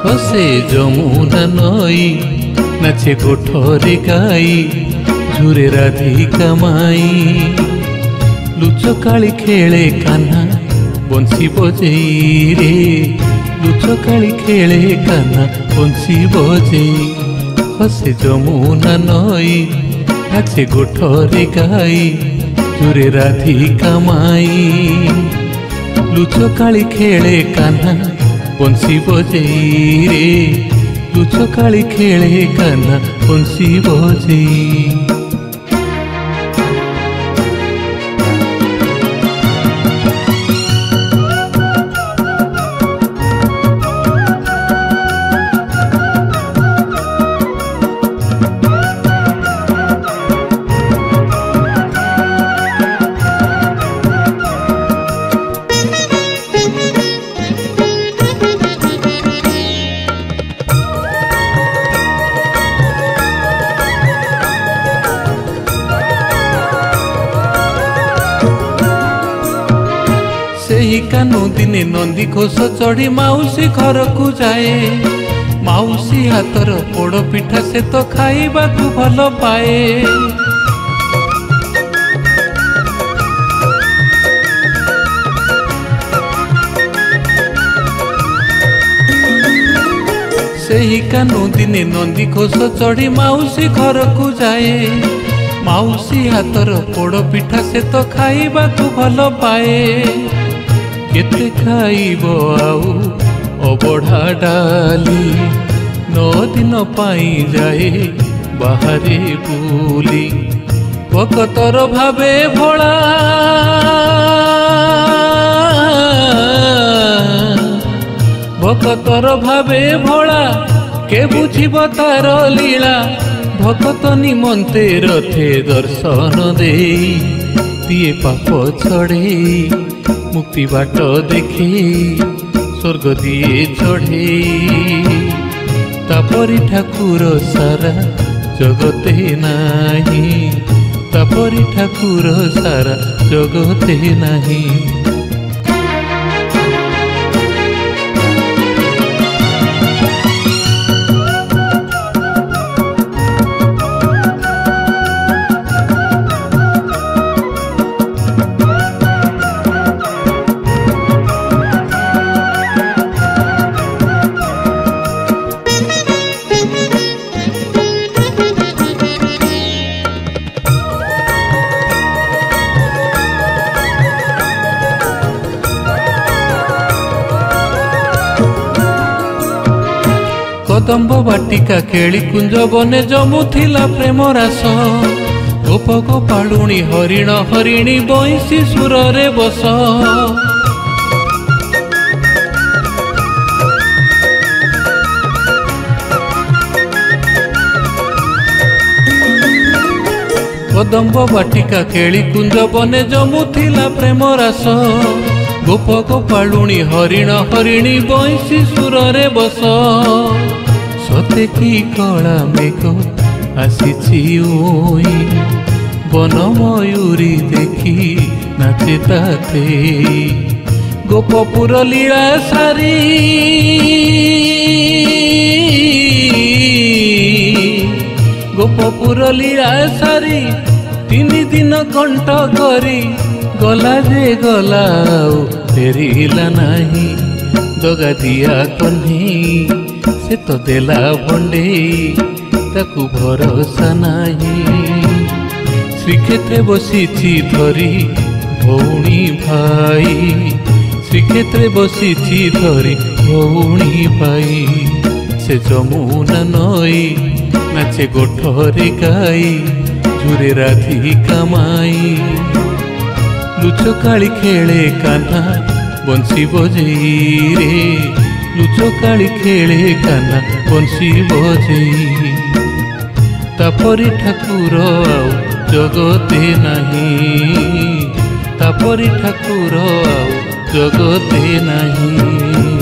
हसे जमुना नई नाचे कोठरी गाई झुरे राधिका माई लुचकाली खेले कान्हा बंसी बजेई रे लुचकाली खेले कान्हा बंसी बजेई हसे जमुना नई नाचे कोठरी गाई झुरे राधिका माई लुचकाली खेले कान्हा बंसी बजेई रे लुचकाली खेले कान्हा बंसी बजेई। कानु दिने नंदी घोष चढ़ी माउसी घर को जाए माउसी हाथर पोड़ पिठा से तो खाइबा को भल पाए सही कानु दिने नंदी घोष चढ़ी माउसी घर को जाए माउसी हाथर पोड़ पिठा से तो खाइबा को भल पाए केते खाइब आउ अबढ़ा डाली 9 दिन पाई जाए बाहरे बुली भकतर भावे भोला भकतर भावे भोला के बुझिब तार लीला भकत निमंते रथे दर्शन देई दिए पाप छड़े मुक्ति बाट देखे स्वर्ग दिए चढ़े तापरी ठाकुर सारा जगते नाही तापरी ठाकुर सारा जगते नाही। कदम्ब बाटिका केली कुंज बने जमुथिला प्रेम रास गोप गोपालुणी हरिण हरिणी बंशी सुरे बस कदम्ब बाटिका केली कुंज बने जमुथिला प्रेम रास गोप गोपालुणी हरिण हरिणी बंशी सुरे बस सते की कला मेघ आसी बन मयूरी देखी नाचे ताते गोपपुर लीला सारी गोपपुर लीला सारी 3 दिन कंठ करी गला जे गला फेरिला नहीं दगा दिया कन्ही से तो देला भंडे ताकू भरोसा नहीं श्रीक्षेत्रे बसीची धरी भौणी भाई श्रीक्षेत्रे बसीची धरी भौणी भाई से जमुना नई नाचे गोठरे गाई झुरे राधिका माई लुचकाली खेले कान्हा बंसी बजेई रे लुचकाली खेले कान्हा बंसी बजेई तापरी ठाकुर आउ जगते नहीं तापरी ठाकुर आउ जगते नहीं।